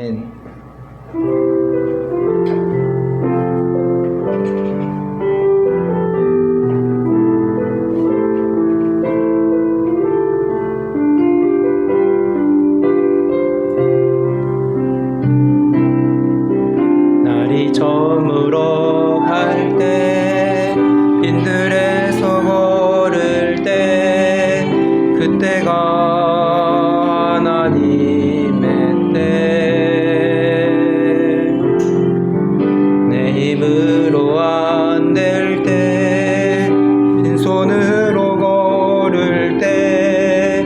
아멘. 날이 저물어 갈 때, 빈들에서 걸을 때, 그때가 하나님의 때. 내 힘으로 안 될 때, 빈손으로 걸을 때,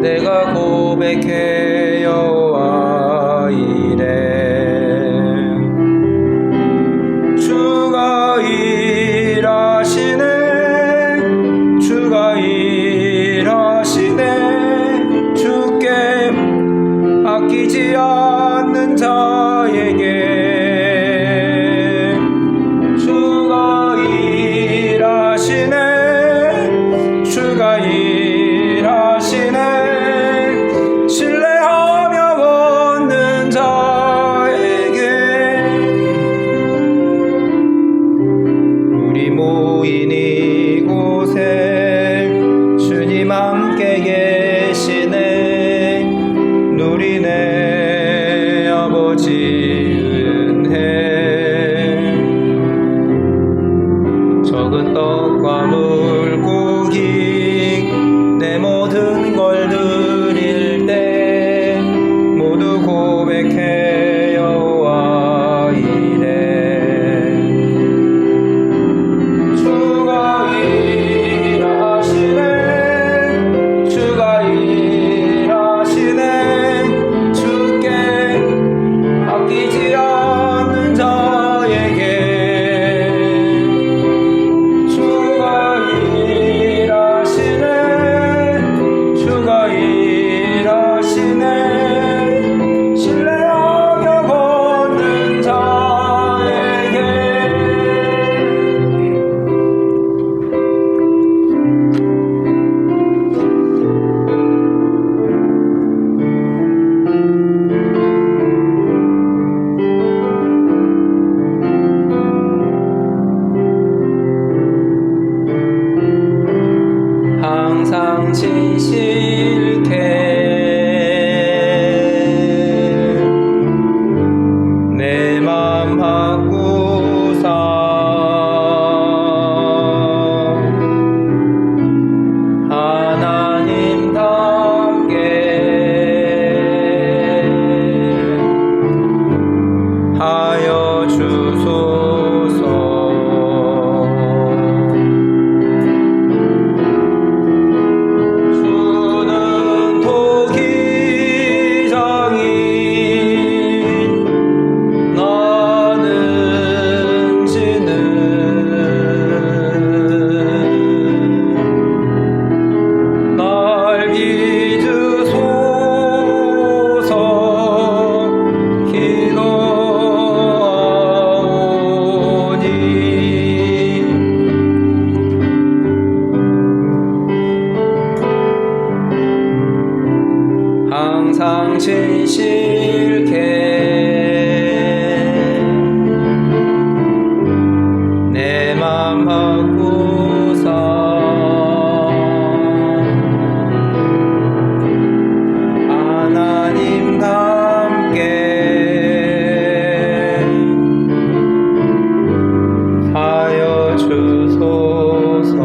내가 고백해 여호와 이래. 주가 일하시네, 주가 일하시네. 주께 아끼지 않는 자에게 주가 일하시네, 주가 일하시네. 신뢰하며 걷는 자에게. 우리 모인 이곳에 주님 함께 계시네. 누리네 아버지 은혜. 적은 떡과 물고기 내 모든 걸 드릴 때 모두 고백해 여호와 이래. 주가 일하시네, 주가 일하시네. 주께 아끼지 않는 자에게 주가 일하시네, 주가 일하시네. 신뢰하며 걷는 자에게. 항상 진실케 내 맘 바꾸사 하나님답게 하여 주소서. 항상 진실케 내 맘 바꾸사 하나님과 함께 하여 주소서.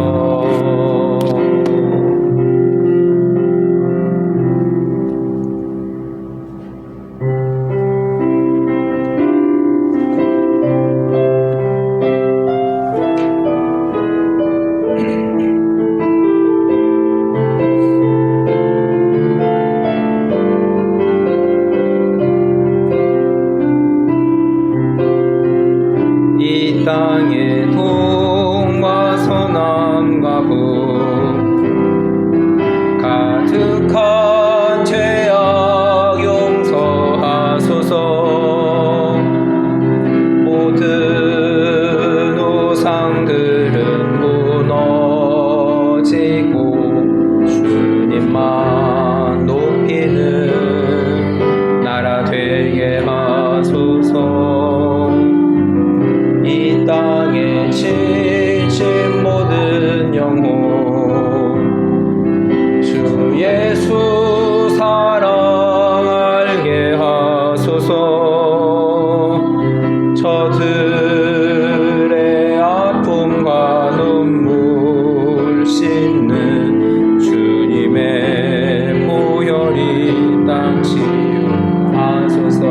이 땅의 동과 서남과 북 가득한 죄악 용서하소서. 모든 우상들은 무너지고 주님만 높이는 나라 되게 하소서. 하소서. 이 땅에 지친 모든 영혼 주 예수 사랑 알게 하소서. 저들의 아픔과 눈물 씻는 주님의 보혈이 땅 치유하소서.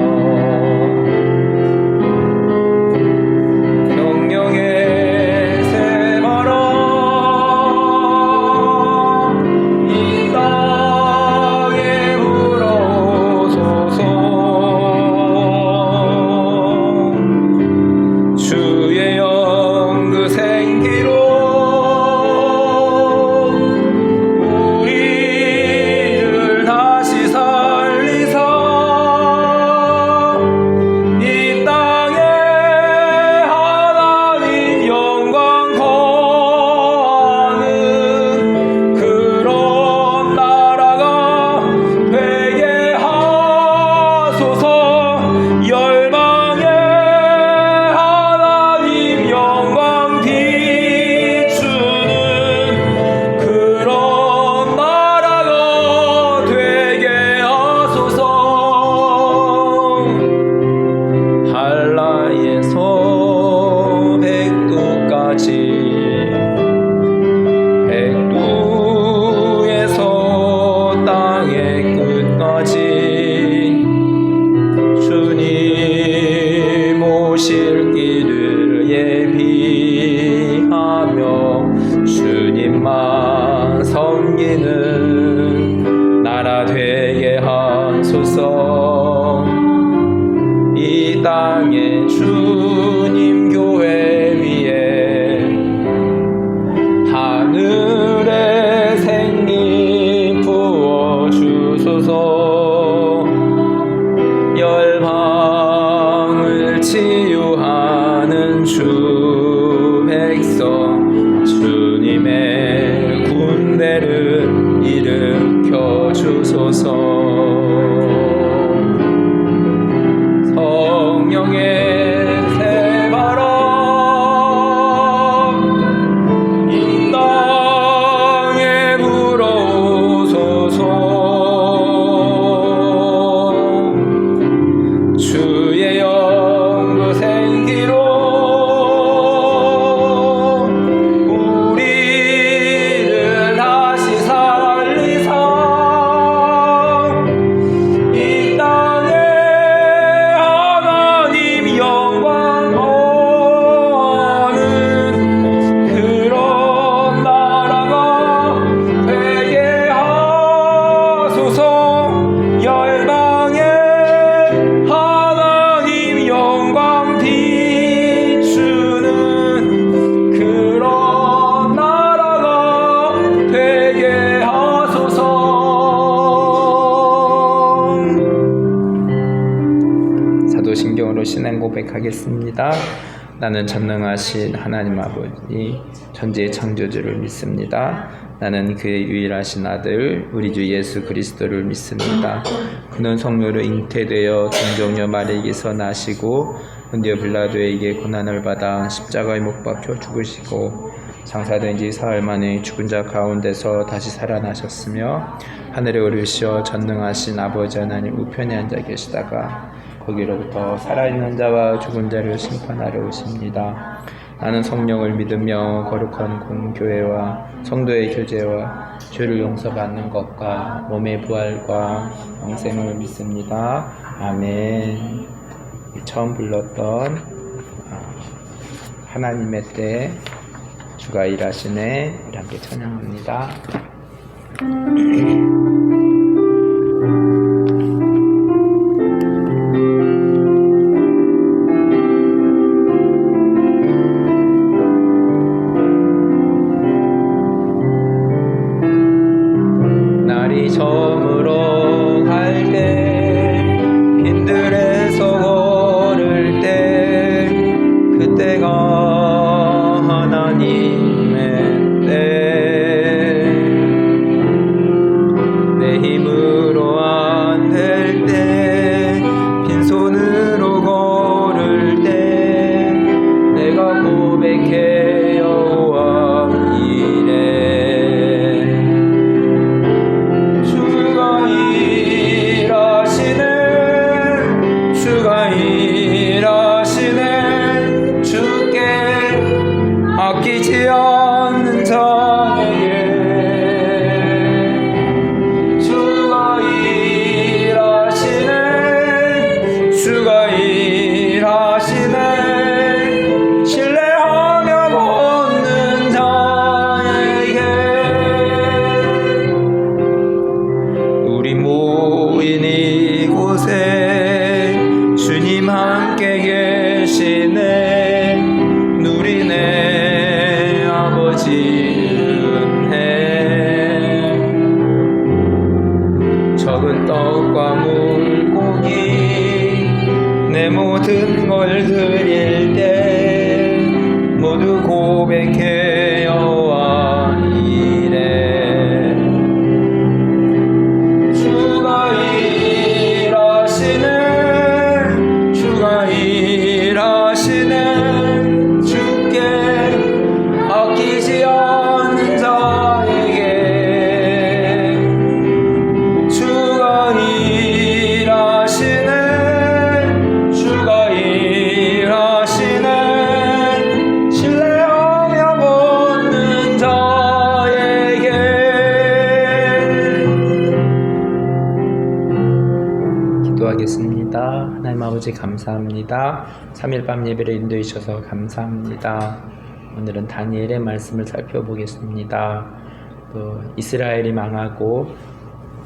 백두에서 땅의 끝까지 주님 오실 길을 예비하며 주님만 섬기는 나라 되게 하소서. 이 땅에 주님 교회 위에 하늘의 생기 부어주소서. 열방을 치유하는 주 백성 주님의 군대를 일으켜 주소서. 성령의 새 바람 이 땅에 불어오소서. 주의 영 그 생기로 우리를 다시 살리사 이 땅에 하나님 영광하는 그런 나라가 되게 하소서. 열방에 하나님 영광 비추는 그런 나라가 되게 하소서. 사도신경으로 신앙 고백하겠습니다. 나는 전능하신 하나님 아버지 천지의 창조주를 믿습니다. 나는 그의 유일하신 아들 우리 주 예수 그리스도를 믿습니다. 그는 성령으로 잉태되어 동정녀 마리에게서 나시고 본디오 빌라도에게 고난을 받아 십자가에 못 박혀 죽으시고 장사된 지 사흘 만에 죽은 자 가운데서 다시 살아나셨으며 하늘에 오르시어 전능하신 아버지 하나님 우편에 앉아 계시다가 거기로부터 살아있는 자와 죽은 자를 심판하러 오십니다. 나는 성령을 믿으며 거룩한 공교회와 성도의 교제와 죄를 용서받는 것과 몸의 부활과 영생을 믿습니다. 아멘. 처음 불렀던 하나님의 때 주가 일하시네 함께 찬양합니다. 날이 저물어 갈 때 빈들에서 걸을 때 그때가 하나님의 때 내 내 모든 걸 드릴 때 모두 고백해 여호와 이래. 주가 일하시는 주가 일하시는 주께 아끼지 않는 자에게 주가 일하시는 주가 일하시는 신뢰하며 받는 자에게. 기도하겠습니다. 하나님 아버지 감사합니다. 3일 밤 예배를 인도해 주셔서 감사합니다. 오늘은 다니엘의 말씀을 살펴보겠습니다. 또 이스라엘이 망하고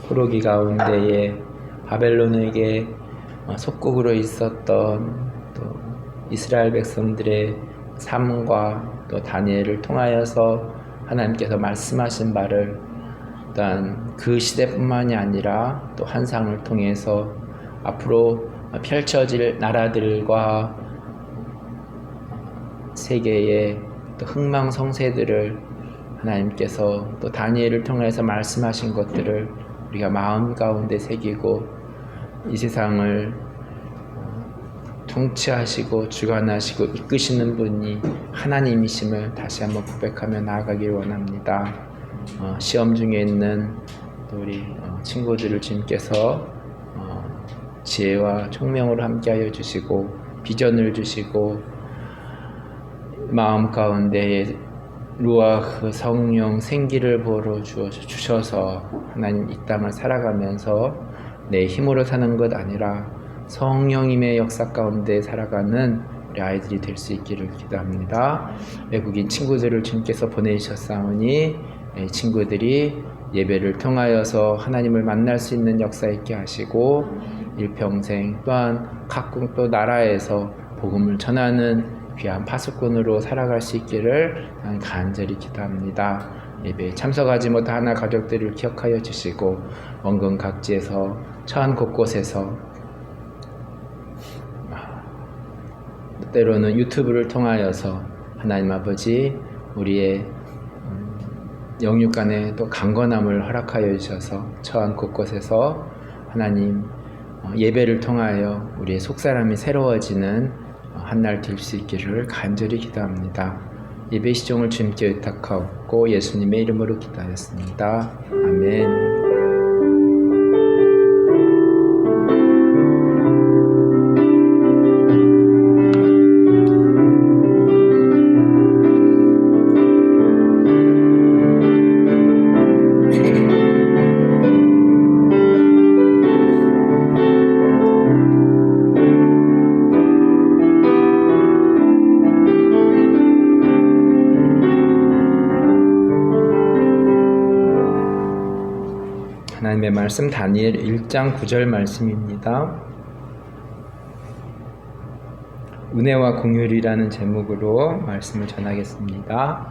포로기 가운데에 바벨론에게 속국으로 있었던 또 이스라엘 백성들의 삶과 또 다니엘을 통하여서 하나님께서 말씀하신 바를 또한 그 시대뿐만이 아니라 또 환상을 통해서 앞으로 펼쳐질 나라들과 세계의 또 흥망성쇠들을 하나님께서 또 다니엘을 통해서 말씀하신 것들을 우리가 마음 가운데 새기고 이 세상을 통치하시고 주관하시고 이끄시는 분이 하나님이심을 다시 한번 고백하며 나아가길 원합니다. 시험 중에 있는 또 우리 친구들을 주님께서 지혜와 총명으로 함께하여 주시고 비전을 주시고 마음 가운데에 루아흐 성령 생기를 부어 주셔서 하나님 이 땅을 살아가면서 내 힘으로 사는 것 아니라 성령님의 역사 가운데 살아가는 우리 아이들이 될 수 있기를 기도합니다. 외국인 친구들을 주님께서 보내주셨사오니 친구들이 예배를 통하여서 하나님을 만날 수 있는 역사 있게 하시고 일평생 또한 각국 또 나라에서 복음을 전하는 귀한 파수꾼으로 살아갈 수 있기를 간절히 기도합니다. 예배에 참석하지 못한 하나 가족들을 기억하여 주시고 원근 각지에서 처한 곳곳에서 때로는 유튜브를 통하여서 하나님 아버지 우리의 영육 간에 또 강건함을 허락하여 주셔서 처한 곳곳에서 하나님 예배를 통하여 우리의 속사람이 새로워지는 한날 될 수 있기를 간절히 기도합니다. 예배 시종을 주님께 의탁하옵고 예수님의 이름으로 기도하였습니다. 아멘. 하나님의 말씀 다니엘 1장 9절 말씀입니다. 은혜와 긍휼이라는 제목으로 말씀을 전하겠습니다.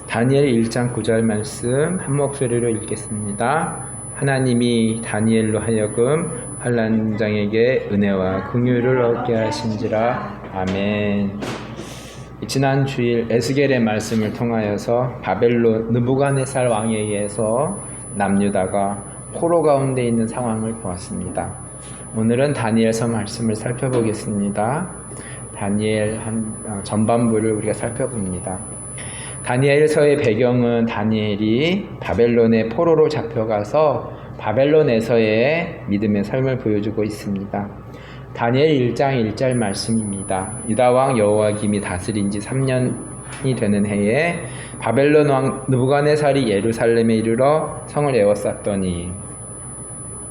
다니엘 1장 9절 말씀 한 목소리로 읽겠습니다. 하나님이 다니엘로 하여금 환난장에게 은혜와 긍휼을 얻게 하신지라. 아멘. 지난 주일 에스겔의 말씀을 통하여서 바벨론 느부갓네살 왕에 의해서 남유다가 포로 가운데 있는 상황을 보았습니다. 오늘은 다니엘서 말씀을 살펴보겠습니다. 다니엘 전반부를 우리가 살펴봅니다. 다니엘서의 배경은 다니엘이 바벨론의 포로로 잡혀가서 바벨론에서의 믿음의 삶을 보여주고 있습니다. 다니엘 1장 1절 말씀입니다. 유다왕 여호야김이 다스린 지 3년이 되는 해에 바벨론 왕 느부갓네살이 예루살렘에 이르러 성을 에워쌌더니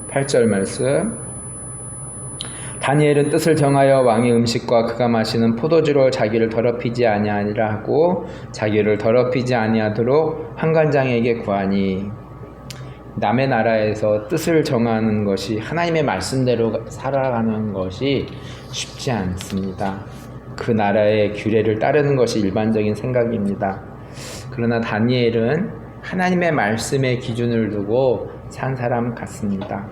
8절 말씀 다니엘은 뜻을 정하여 왕의 음식과 그가 마시는 포도주로 자기를 더럽히지 아니하니라 하고 자기를 더럽히지 아니하도록 한관장에게 구하니. 남의 나라에서 뜻을 정하는 것이 하나님의 말씀대로 살아가는 것이 쉽지 않습니다. 그 나라의 규례를 따르는 것이 일반적인 생각입니다. 그러나 다니엘은 하나님의 말씀에 기준을 두고 산 사람 같습니다.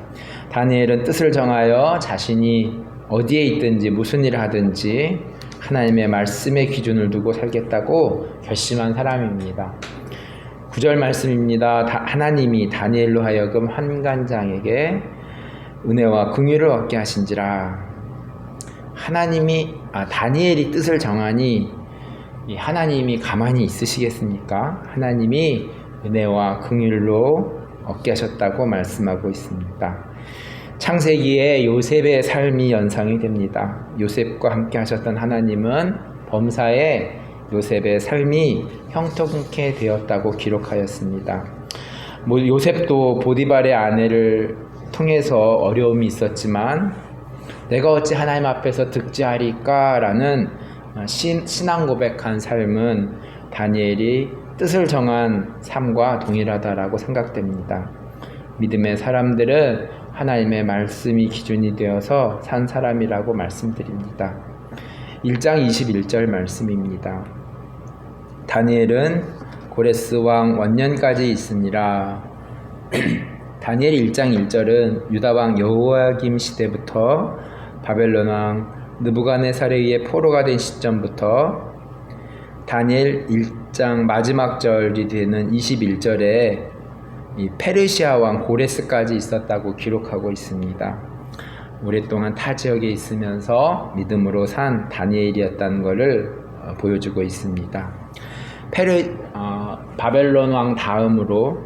다니엘은 뜻을 정하여 자신이 어디에 있든지 무슨 일을 하든지 하나님의 말씀에 기준을 두고 살겠다고 결심한 사람입니다. 9절 말씀입니다. 하나님이 다니엘로 하여금 환관장에게 은혜와 긍휼을 얻게 하신지라. 다니엘이 뜻을 정하니 하나님이 가만히 있으시겠습니까? 하나님이 은혜와 긍휼로 얻게 하셨다고 말씀하고 있습니다. 창세기에 요셉의 삶이 연상이 됩니다. 요셉과 함께 하셨던 하나님은 범사에 요셉의 삶이 형통케 되었다고 기록하였습니다. 요셉도 보디발의 아내를 통해서 어려움이 있었지만 내가 어찌 하나님 앞에서 득지하리까? 라는 신앙 고백한 삶은 다니엘이 뜻을 정한 삶과 동일하다라고 생각됩니다. 믿음의 사람들은 하나님의 말씀이 기준이 되어서 산 사람이라고 말씀드립니다. 1장 21절 말씀입니다. 다니엘은 고레스 왕 원년까지 있으니라. 다니엘 1장 1절은 유다 왕 여호야김 시대부터 바벨론 왕 느부갓네살에 의해 포로가 된 시점부터 다니엘 1장 마지막 절이 되는 21절에 이 페르시아 왕 고레스까지 있었다고 기록하고 있습니다. 오랫동안 타 지역에 있으면서 믿음으로 산 다니엘이었다는 것을 보여주고 있습니다. 바벨론 왕 다음으로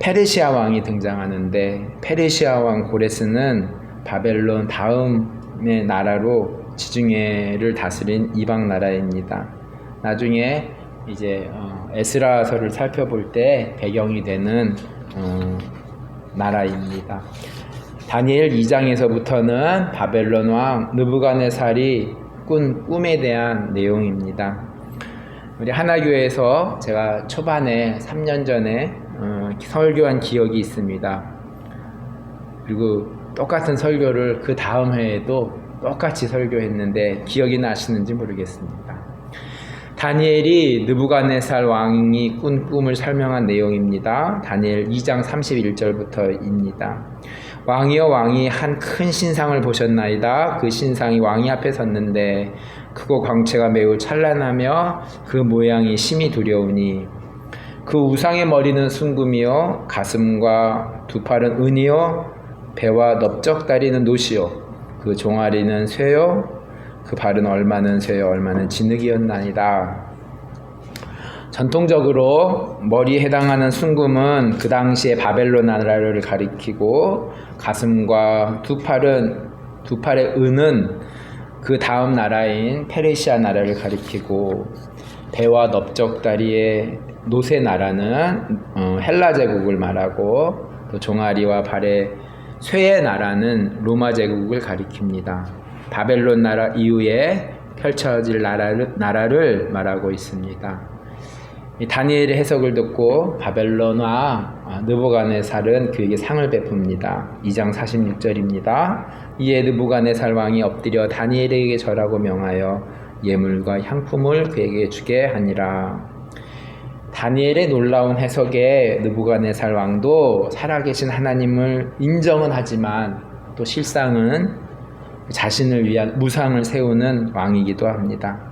페르시아 왕이 등장하는데 페르시아 왕 고레스는 바벨론 다음의 나라로 지중해를 다스린 이방 나라입니다. 나중에 이제 에스라서를 살펴볼 때 배경이 되는 나라입니다. 다니엘 2장에서부터는 바벨론 왕 느부갓네살이 꾼 꿈에 대한 내용입니다. 우리 하나교회에서 제가 초반에 3년 전에 설교한 기억이 있습니다. 그리고 똑같은 설교를 그 다음 해에도 똑같이 설교했는데 기억이 나시는지 모르겠습니다. 다니엘이 느부갓네살 왕이 꾼 꿈을 설명한 내용입니다. 다니엘 2장 31절부터입니다. 왕이여 왕이 한 큰 신상을 보셨나이다. 그 신상이 왕이 앞에 섰는데 크고 광채가 매우 찬란하며 그 모양이 심히 두려우니 그 우상의 머리는 순금이요 가슴과 두 팔은 은이요 배와 넓적다리는 노시요 그 종아리는 쇠요 그 발은 얼마는 쇠요 얼마는 진흙이었나이다. 전통적으로 머리에 해당하는 순금은 그 당시에 바벨론 나라를 가리키고 가슴과 두 팔의 은은 그 다음 나라인 페르시아 나라를 가리키고 배와 넓적다리의 노세 나라는 헬라 제국을 말하고 또 종아리와 발의 쇠의 나라는 로마 제국을 가리킵니다. 바벨론 나라 이후에 펼쳐질 나라를 말하고 있습니다. 다니엘의 해석을 듣고 바벨론 왕 느부갓네살은 그에게 상을 베풉니다. 2장 46절입니다. 이에 느부갓네살 왕이 엎드려 다니엘에게 절하고 명하여 예물과 향품을 그에게 주게 하니라. 다니엘의 놀라운 해석에 느부갓네살 왕도 살아계신 하나님을 인정은 하지만 또 실상은 자신을 위한 무상을 세우는 왕이기도 합니다.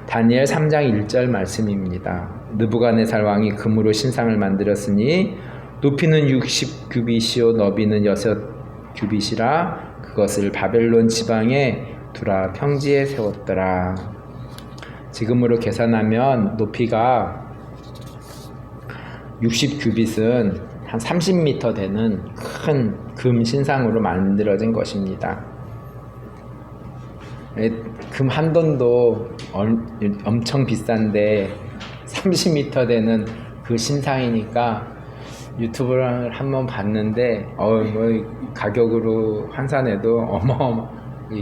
다니엘 3장 1절 말씀입니다. 느부갓네살 왕이 금으로 신상을 만들었으니 높이는 60규빗이요 너비는 6규빗이라 그것을 바벨론 지방에 두라 평지에 세웠더라. 지금으로 계산하면 높이가 60규빗은 한 30m 되는 큰 금 신상으로 만들어진 것입니다. 금 한 돈도 엄청 비싼데 30m 되는 그 신상이니까 유튜브를 한번 봤는데 가격으로 환산해도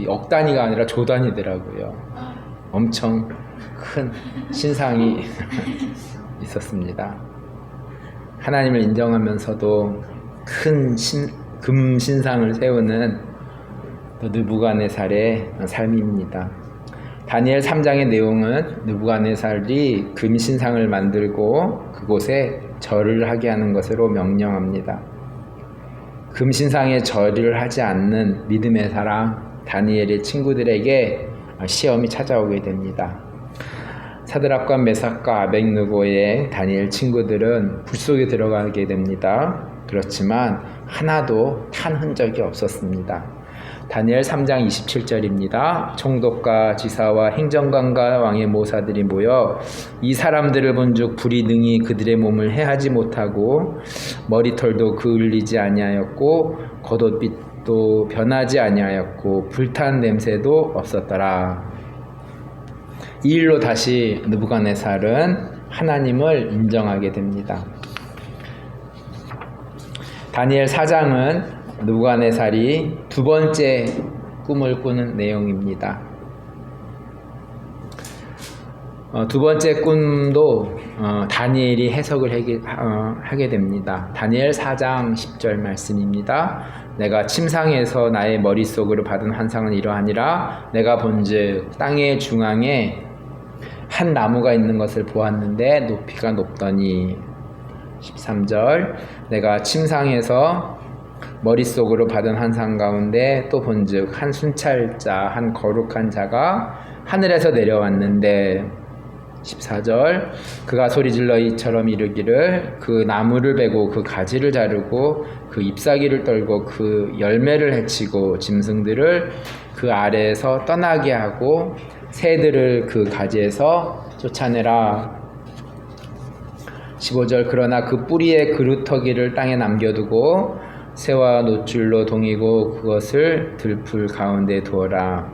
억 단위가 아니라 조 단위더라고요. 엄청 큰 신상이 있었습니다. 하나님을 인정하면서도 큰 금 신상을 세우는 느부갓네살의 삶입니다. 다니엘 3장의 내용은 느부갓네살이 금신상을 만들고 그곳에 절을 하게 하는 것으로 명령합니다. 금신상에 절을 하지 않는 믿음의 사람 다니엘의 친구들에게 시험이 찾아오게 됩니다. 사드락과 메삭과 아벳느고의 다니엘 친구들은 불 속에 들어가게 됩니다. 그렇지만 하나도 탄 흔적이 없었습니다. 다니엘 3장 27절입니다. 총독과 지사와 행정관과 왕의 모사들이 모여 이 사람들을 본즉 불이 능히 그들의 몸을 해하지 못하고 머리털도 그을리지 아니하였고 겉옷빛도 변하지 아니하였고 불탄 냄새도 없었더라. 이 일로 다시 느부갓네살은 하나님을 인정하게 됩니다. 다니엘 4장은 느부갓네살이 두 번째 꿈을 꾸는 내용입니다. 두 번째 꿈도 다니엘이 해석을 하게 됩니다. 다니엘 4장 10절 말씀입니다. 내가 침상에서 나의 머릿속으로 받은 환상은 이러하니라. 내가 본즉 땅의 중앙에 한 나무가 있는 것을 보았는데 높이가 높더니 13절 내가 침상에서 머릿속으로 받은 환상 가운데 또 본즉 한 순찰자 한 거룩한 자가 하늘에서 내려왔는데 14절 그가 소리질러 이처럼 이르기를 그 나무를 베고 그 가지를 자르고 그 잎사귀를 떨고 그 열매를 해치고 짐승들을 그 아래에서 떠나게 하고 새들을 그 가지에서 쫓아내라. 15절 그러나 그 뿌리의 그루터기를 땅에 남겨두고 새와 노줄로 동이고 그것을 들풀 가운데 두어라.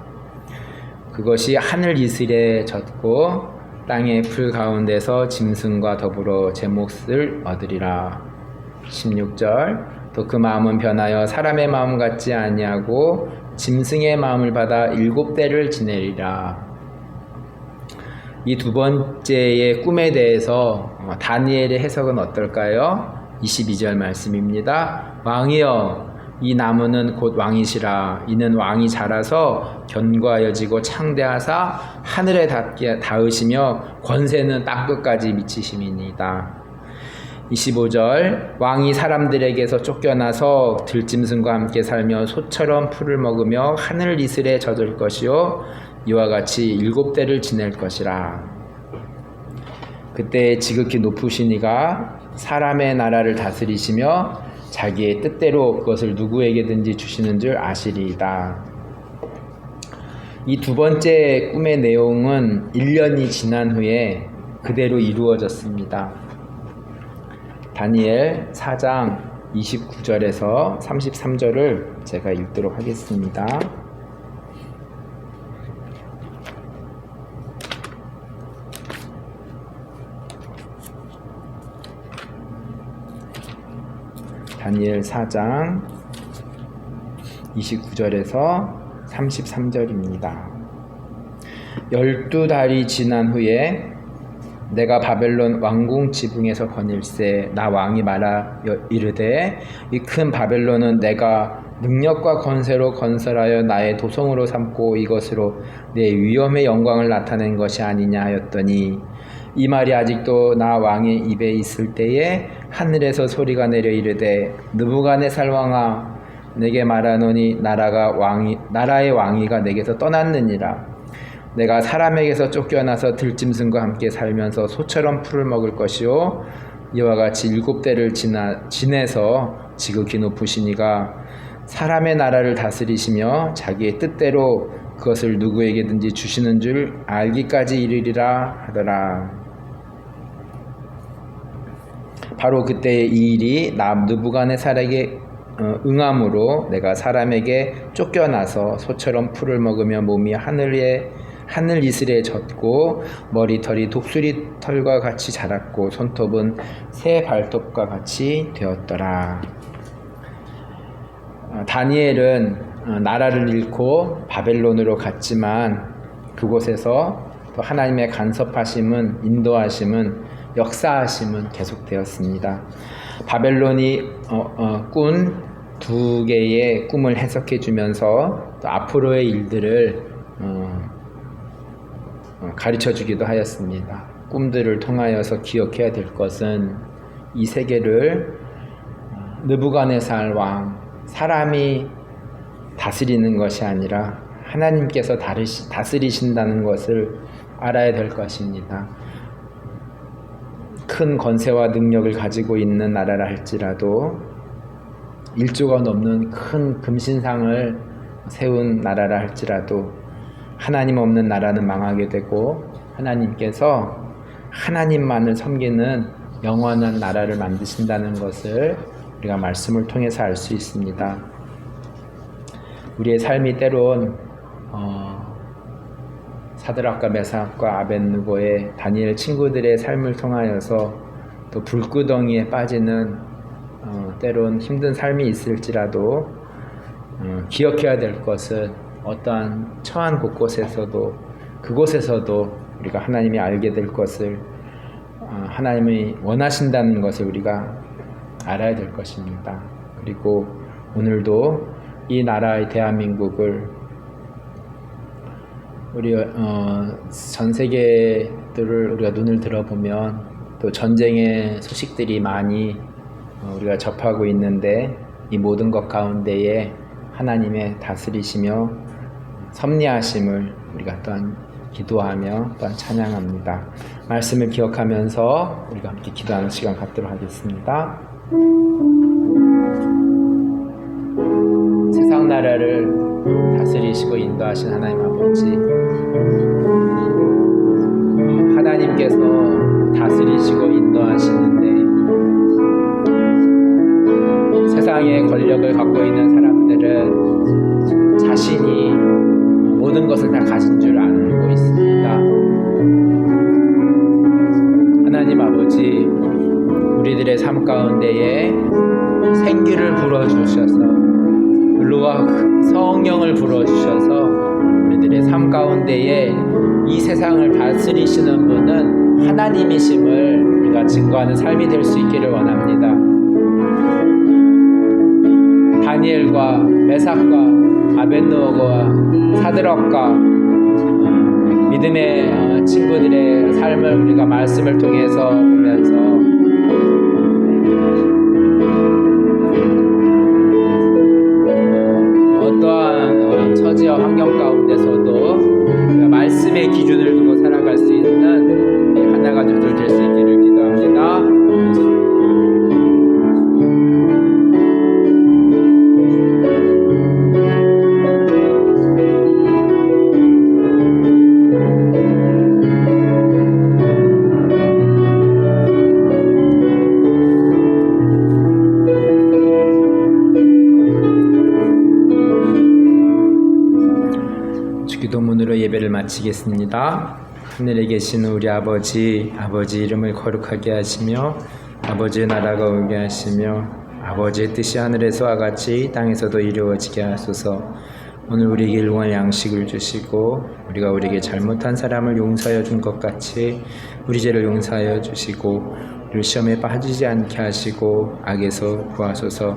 그것이 하늘 이슬에 젖고 땅의 풀 가운데서 짐승과 더불어 제 몫을 얻으리라. 16절 또 그 마음은 변하여 사람의 마음 같지 아니하고 짐승의 마음을 받아 7대를 지내리라. 이 두 번째의 꿈에 대해서 다니엘의 해석은 어떨까요? 22절 말씀입니다. 왕이여 이 나무는 곧 왕이시라. 이는 왕이 자라서 견고하여지고 창대하사 하늘에 닿으시며 권세는 땅끝까지 미치심이니이다. 25절 왕이 사람들에게서 쫓겨나서 들짐승과 함께 살며 소처럼 풀을 먹으며 하늘 이슬에 젖을 것이요 이와 같이 7대를 지낼 것이라. 그때 지극히 높으신 이가 사람의 나라를 다스리시며 자기의 뜻대로 그것을 누구에게든지 주시는 줄 아시리이다. 이 두 번째 꿈의 내용은 1년이 지난 후에 그대로 이루어졌습니다. 다니엘 4장 29절에서 33절을 제가 읽도록 하겠습니다. 다니엘 4장 29절에서 33절입니다. 12달이 지난 후에 내가 바벨론 왕궁 지붕에서 거닐세 나 왕이 말하 이르되 이 큰 바벨론은 내가 능력과 권세로 건설하여 나의 도성으로 삼고 이것으로 내 위엄의 영광을 나타낸 것이 아니냐 하였더니 이 말이 아직도 나 왕의 입에 있을 때에 하늘에서 소리가 내려 이르되 느부갓네살 왕아 내게 말하노니 나라의 왕위가 내게서 떠났느니라. 내가 사람에게서 쫓겨나서 들짐승과 함께 살면서 소처럼 풀을 먹을 것이요 이와 같이 7대를 지내서 지극히 높으신 이가 사람의 나라를 다스리시며 자기의 뜻대로 그것을 누구에게든지 주시는 줄 알기까지 이르리라 하더라. 바로 그때의 이 일이 느부갓네살에게 응함으로 내가 사람에게 쫓겨나서 소처럼 풀을 먹으며 몸이 하늘 이슬에 젖고 머리털이 독수리 털과 같이 자랐고 손톱은 새 발톱과 같이 되었더라. 다니엘은 나라를 잃고 바벨론으로 갔지만 그곳에서 또 하나님의 간섭하심은 인도하심은 역사하심은 계속되었습니다. 바벨론이 꾼 두 개의 꿈을 해석해 주면서 또 앞으로의 일들을 가르쳐 주기도 하였습니다. 꿈들을 통하여서 기억해야 될 것은 이 세계를 느부갓네살 왕, 사람이 다스리는 것이 아니라 하나님께서 다스리신다는 것을 알아야 될 것입니다. 큰 권세와 능력을 가지고 있는 나라라 할지라도 1조가 넘는 큰 금신상을 세운 나라라 할지라도 하나님 없는 나라는 망하게 되고 하나님께서 하나님만을 섬기는 영원한 나라를 만드신다는 것을 우리가 말씀을 통해서 알 수 있습니다. 우리의 삶이 때론 사드락과 메삭과 아벳느고의 다니엘 친구들의 삶을 통하여서 또 불구덩이에 빠지는 때론 힘든 삶이 있을지라도 기억해야 될 것은 어떠한 처한 곳곳에서도 그곳에서도 우리가 하나님이 알게 될 것을 하나님이 원하신다는 것을 우리가 알아야 될 것입니다. 그리고 오늘도 이 나라의 대한민국을 우리 전 세계들을 우리가 눈을 들어보면 또 전쟁의 소식들이 많이 우리가 접하고 있는데 이 모든 것 가운데에 하나님의 다스리시며 섭리하심을 우리가 또한 기도하며 또한 찬양합니다. 말씀을 기억하면서 우리가 함께 기도하는 시간 갖도록 하겠습니다. 세상 나라를 다스리시고 인도하신 하나님 아버지, 하나님께서 다스리시고 인도하시는데 세상의 권력을 갖고 있는 사람들은 자신이 모든 것을 다 가진 줄 알고 있습니다. 하나님 아버지, 우리들의 삶 가운데에 생기를 불어주셔서 루아 성령을 불어주셔서 우리들의 삶 가운데에 이 세상을 다스리시는 분은 하나님이심을 우리가 증거하는 삶이 될 수 있기를 원합니다. 다니엘과 메삭과 아벳느고와 사드락과 믿음의 친구들의 삶을 우리가 말씀을 통해서 보면서 어떠한 처지와 환경 가운데서도 말씀의 기준을 두고 살아갈 수 있는 하나 가족들 될 수 있기를 기도합니다. 기도문으로 예배를 마치겠습니다. 하늘에 계신 우리 아버지, 아버지 이름을 거룩하게 하시며 아버지의 나라가 오게 하시며 아버지의 뜻이 하늘에서와 같이 땅에서도 이루어지게 하소서. 오늘 우리에게 일용할 양식을 주시고 우리가 우리에게 잘못한 사람을 용서하여 준 것 같이 우리 죄를 용서하여 주시고 우리를 시험에 빠지지 않게 하시고 악에서 구하소서.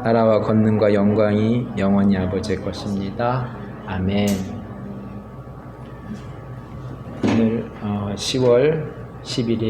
나라와 권능과 영광이 영원히 아버지의 것입니다. 아멘. 오늘 10월 11일